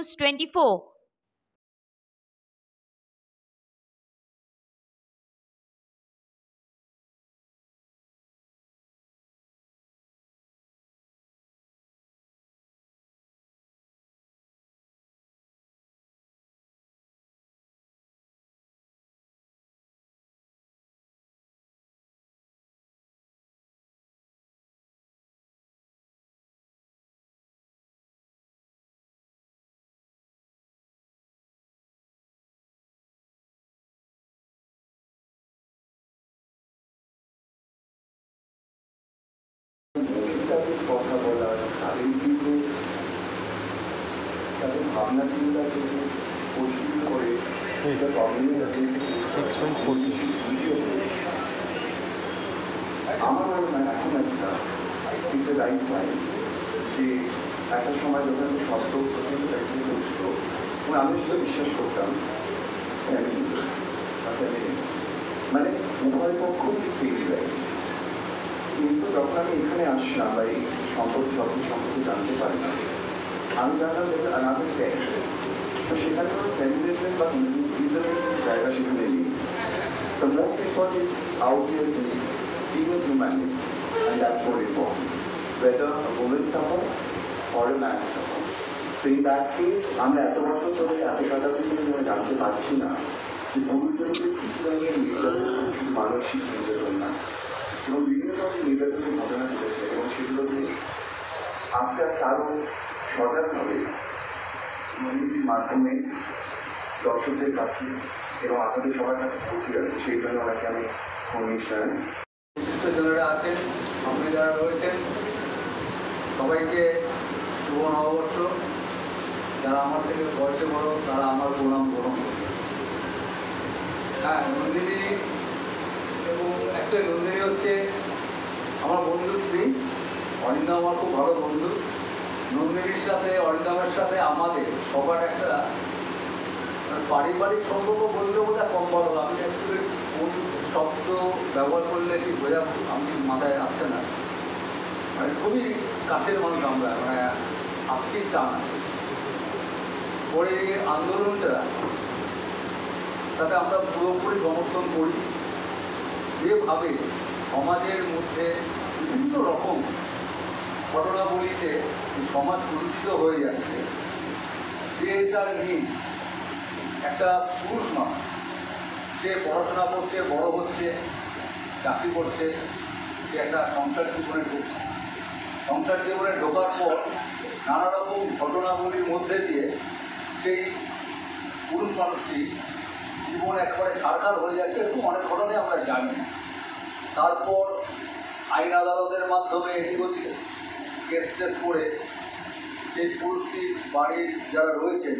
News 24. কথা বলার তাদের কিন্তু তাদের ভাবনা চিন্তাকে পরিশুদ্ধ করে আমার মনে হয় এখন একটা ইটস এ রাইট টাইম যে একটা সময় যখন শব্দ প্রচন্ড চাকরি উঠত আমি সেটা বিশ্বাস করতাম মানে উভয় পক্ষ সেই রাইট। কিন্তু যখন আমি এখানে আসলাম বা এই সম্পর্কে জানতে পারি না, আমি জানলাম যে আনাদার সেক্ট, তো সেখানে কোনো ফেমিনিজম বা ইজমের জায়গা সেখানে নেই। The most important out here is being humanist, and that's more important, whether a woman suffer or a man suffer. So in that case, আমরা এত বছর ধরে এত শতাব্দী ধরে জানতে পারছি না যে পুরুষদেরকে কি ধরনের নির্যাতন, মানসিক নির্যাতন না, এবং বিভিন্ন ধরনের নির্যাতনের ঘটনা ঘটেছে এবং সেগুলো যে আস্তে আস্তে আরও সজাগভাবে মন্দিরের মাধ্যমে দর্শকদের কাছে এবং আপনাদের সবার কাছে পৌঁছে গেছে, সেই জন্য ওনাকে আমি অনুষ্ঠান যারা আছেন, আপনি যারা রয়েছেন, সবাইকে শুভ নববর্ষ। যারা আমার থেকে বয়সে বড় তারা আমার প্রণাম গ্রহণ করবে। হ্যাঁ, নন্দিনী এবং অ্যাকচুয়ালি নন্দিনী হচ্ছে আমার বন্ধুর স্ত্রী। অরিন্দম আমার খুব ভালো বন্ধু। নন্দিনীর সাথে অরিন্দমের সাথে আমাদের সবার একটা পারিবারিক সম্পর্ক বলতে বোধহয় কম বড়। আমি অ্যাকচুয়ালি কোন শব্দ ব্যবহার করলে কি বোঝা আমি মাথায় আসছে না। মানে খুবই কাছের মানুষ আমরা, মানে আত্মিক টান আছে। ওই আন্দোলনটা তাতে আমরা পুরোপুরি সমর্থন করি। যেভাবে সমাজের মধ্যে বিভিন্ন রকম ঘটনাবলিতে সমাজ প্রদূষিত হয়ে যাচ্ছে, যে তার নিজ একটা পুরুষ মানুষ, সে পড়াশোনা করছে, বড় হচ্ছে, চাকরি করছে, সে একটা সংসার জীবনে ঢুকছে। সংসার জীবনে ঢোকার পর নানা রকম ঘটনাবলির মধ্যে দিয়ে সেই পুরুষ মানুষটি জীবন একবারে ছাড়খাড় হয়ে যাচ্ছে। এরকম অনেক ঘটনায় আমরা জানি। তারপর আইন আদালতের মাধ্যমে এদিক ওদিক কেস টেস করে সেই পুরুষটি বাড়ির যারা রয়েছেন,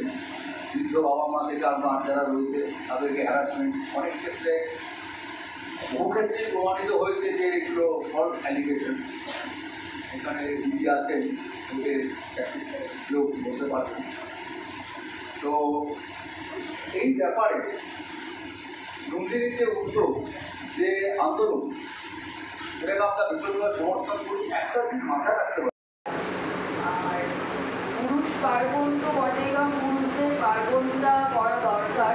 বৃদ্ধ বাবা মা থেকে আপনার যারা রয়েছে, তাদেরকে হ্যারাসমেন্ট অনেক ক্ষেত্রে, বহু ক্ষেত্রেই প্রমাণিত হয়েছে যে এগুলো ফলস অ্যালিগেশন। এখানে দিদি আছেন, ওদের লোক বসতে পারছেন। তো এই ব্যাপারে নন্দিনীর যে উদ্যোগ, যে আন্দোলন, এটাকে আমরা ভীষণভাবে সমর্থন করি। একটা দিন মাথায় রাখতে পারি, আর পুরুষ পার্বণ তো বটে, এবং পুরুষদের পার্বণটা করা দরকার।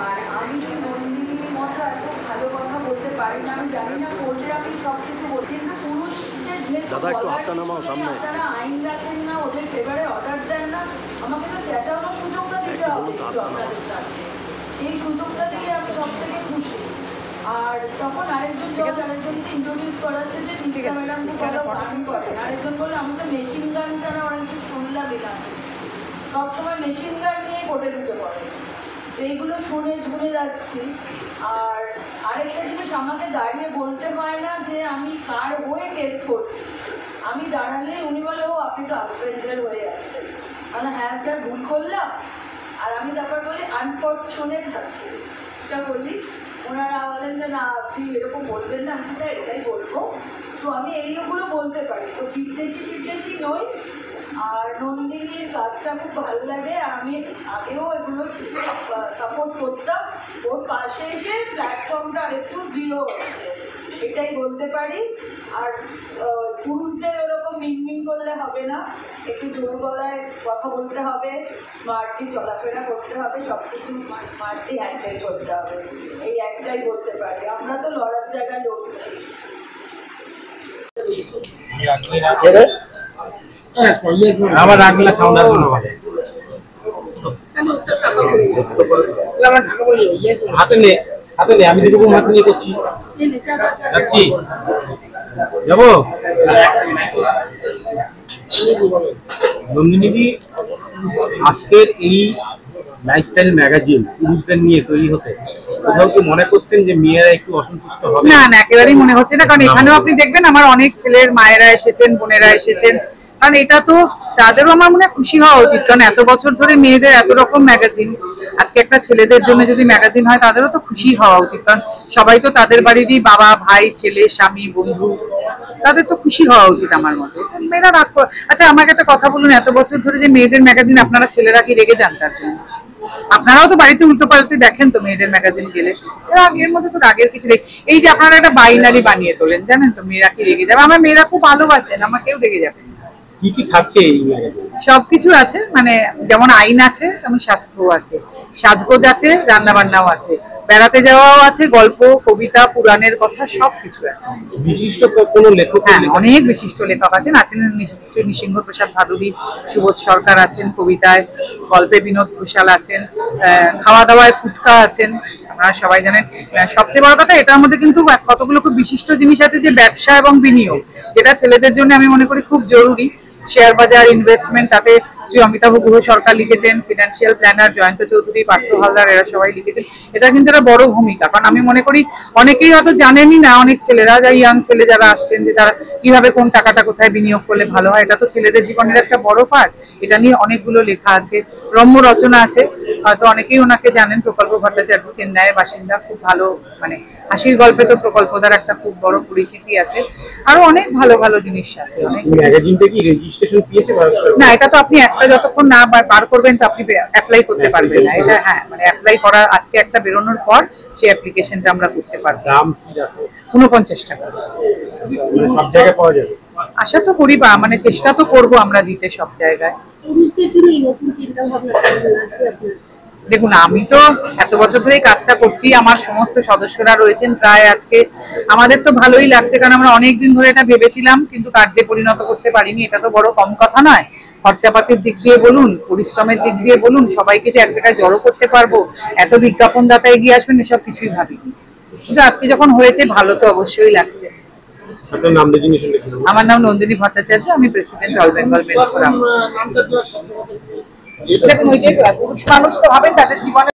আর আমি নন্দিনীর মতো এত ভালো কথা বলতে পারি না। আমি জানি না কোর্টে আমি সব কিছু বলছি, কিন্তু পুরুষদের যেহেতু আপনারা আইন রাখেন না, ওদের ফেভারে অর্ডার দেন না, আমাকে তো চেঁচানোর সুযোগটা দিতে হবে আপনাদের সাথে। এই সুযোগটা দিয়ে আমি সব থেকে খুশি। আর তখন আরেকজন আরেকজনকে ইন্ট্রোডিউস করাচ্ছে যে নিকিতা ম্যাডাম খুব ভালো গান করেন। আরেকজন বলে আমি তো মেশিন গান ছাড়া অনেক কিছু শুনলামই না। সবসময় মেশিন গান নিয়ে কোটে ঢুকে পড়ে। এইগুলো শুনে যাচ্ছি। আর আরেকটা জিনিস, আমাকে দাঁড়িয়ে বলতে হয় না যে আমি কার হয়ে কেস করছি। আমি দাঁড়ালে উনি বলে ও আপনি তো আফ্রেন্ডের হয়ে আছেন। মানে হ্যাঁ স্যার ভুল করলাম। আর আমি তারপর বলি আনফর্চুনেট হাজবেন্ড, এটা বলি। ওনারা বলেন যে না আপনি এরকম বলবেন না। আমি স্যার এটাই বলবো। তো আমি এইগুলো বলতে পারি, তো বিদ্বেষী নই। আর নন্দিনীর কাজটা খুব ভালো লাগে। আমি আগেও এগুলো সাপোর্ট করতাম। ওর পাশে এসে প্ল্যাটফর্মটা আরেকটু জিরো হয়েছে। এটাই বলতে পারি। আর পুরুষদের ওরকম মিনমিন করলে হবে না, একটু জোর গলায় কথা বলতে হবে, স্মার্টলি চলাফেরা করতে হবে, সব কিছু স্মার্টলি হ্যান্ডেল করতে হবে, এই একটাই বলতে পারি। আমরা তো লড়ার জায়গায় লড়ছি। আবার রাখলে সাউন্ড আসবে না ভালো। হাতে নে, হাতে নে, আমি যেটুকু হাতে নিয়ে করছি যাচ্ছি যাবো। নন্দিনীদি, আজকের এই লাইফস্টাইল ম্যাগাজিন পুরুষদের নিয়ে তৈরি হতে কোথাও কি মনে করছেন যে মেয়েরা একটু অসন্তুষ্ট হবে? না না, একেবারেই মনে হচ্ছে না, কারণ এখানেও আপনি দেখবেন আমার অনেক ছেলের মায়েরা এসেছেন, বোনেরা এসেছেন, কারণ এটা তো তাদেরও আমার মনে হয় খুশি হওয়া উচিত, কারণ এত বছর ধরে মেয়েদের এত রকম ম্যাগাজিন, আজকে একটা ছেলেদের জন্য যদি ম্যাগাজিন হয় তাদেরও তো খুশি হওয়া উচিত, কারণ সবাই তো তাদের বাড়িরই বাবা, ভাই, ছেলে, স্বামী, বন্ধু, তাদের তো খুশি হওয়া উচিত আমার মতে। মেয়েরা রাগ করে। আচ্ছা আমাকে একটা কথা বলুন, এত বছর ধরে যে মেয়েদের ম্যাগাজিন, আপনারা ছেলেরা কি রেগে যান তার জন্য? আপনারাও তো বাড়িতে উল্টো পাল্টে দেখেন তো মেয়েদের ম্যাগাজিন গেলে, এর মধ্যে তো রাগের কিছু নেই। এই যে আপনারা একটা বাইনারি বানিয়ে তোলেন, জানেন তো মেয়েরা কি রেগে যাবে? আমার মেয়েরা খুব ভালোবাসেন, আমাকেও রেগে যাবে। কি কি থাকছে এই ম্যাগাজিনে? সবকিছু আছে, মানে যেমন আইন আছে তেমন স্বাস্থ্যও আছে, সাজগোজ আছে, রান্না বান্নাও আছে, বেড়াতে যাওয়াও আছে, গল্প, কবিতা, পুরাণের কথা সবকিছু আছে। বিশিষ্ট কোনো লেখক? হ্যাঁ, অনেক বিশিষ্ট লেখক আছেন। শ্রী নৃসিংহ প্রসাদ ভাদুরী, সুবোধ সরকার আছেন, কবিতায়, গল্পে বিনোদ ঘোষাল আছেন, খাওয়া দাওয়ায় ফুটকা আছেন, আপনারা সবাই জানেন। সবচেয়ে বড় কথা, এটার মধ্যে কিন্তু কতগুলো খুব বিশিষ্ট জিনিস আছে, যে ব্যবসা এবং বিনিয়োগ, যেটা ছেলেদের জন্য আমি মনে করি খুব জরুরি। শেয়ার বাজার, ইনভেস্টমেন্ট, তাতে শ্রী অমিতাভ গুহ সরকার লিখেছেন, ফিনান্সিয়াল প্ল্যানার জয়ন্ত চৌধুরী, পার্থ হালদার, এরা সবাই লিখেছেন। এটা কিন্তু একটা বড় ভূমিকা, কারণ আমি মনে করি অনেকেই হয়তো জানেনই না, অনেক ছেলেরা, যা ইয়াং ছেলে যারা আসছেন, যে তারা কিভাবে কোন টাকাটা কোথায় বিনিয়োগ করলে ভালো হয়। এটা তো ছেলেদের জীবনের একটা বড় পার্ট, এটা নিয়ে অনেকগুলো লেখা আছে। রম্য রচনা আছে, হয়তো অনেকেই ওনাকে জানেন, প্রকল্প ভট্টাচার্য, চেন্নাইয়ের বাসিন্দা, খুব ভালো, মানে হাসির গল্পে তো প্রকল্পদার একটা খুব বড় পরিচিতি আছে। আরো অনেক ভালো ভালো জিনিস আছে। অনেক ম্যাগাজিনটা কি রেজিস্ট্রেশন পেয়েছে? না, এটা তো আপনি একটা যতক্ষণ না বার করবেন তো আপনি অ্যাপ্লাই করতে পারবেন না। এটা হ্যাঁ, মানে অ্যাপ্লাই করা আজকে একটা বেরোনোর পর সেই অ্যাপ্লিকেশনটা আমরা করতে পারবো। দাম কি রাখো? 49 টাকা। সব জায়গায় পাওয়া যাবে? আশা তো করি, বা মানে চেষ্টা তো করবো আমরা দিতে সব জায়গায়। দেখুন, আমি তো এত বছর ধরে এই কাজটা করছি, আমার সমস্ত সদস্যরা রয়েছেন প্রায় আজকে, আমাদের তো ভালোই লাগছে, কারণ আমরা অনেকদিন ধরে এটা ভেবেছিলাম কিন্তু কার্যে পরিণত করতে পারিনি। এটা তো বড় কম কথা নয়, খরচাপাতির দিক দিয়ে বলুন, পরিশ্রমের দিক দিয়ে বলুন, সবাইকে যে এক জায়গায় জড়ো করতে পারবো, এত বিজ্ঞাপনদাতা এগিয়ে আসবেন, এসব কিছুই ভাবিনি। শুধু আজকে যখন হয়েছে, ভালো তো অবশ্যই লাগছে। আপনার নাম রেজিগনেশন লিখুন। আমার নাম নন্দিনী ভট্টাচার্য, আমি president all Bengal men's forum. দেখুন, ওই যে পুরুষ মানুষ তো ভাবেন তাদের জীবনে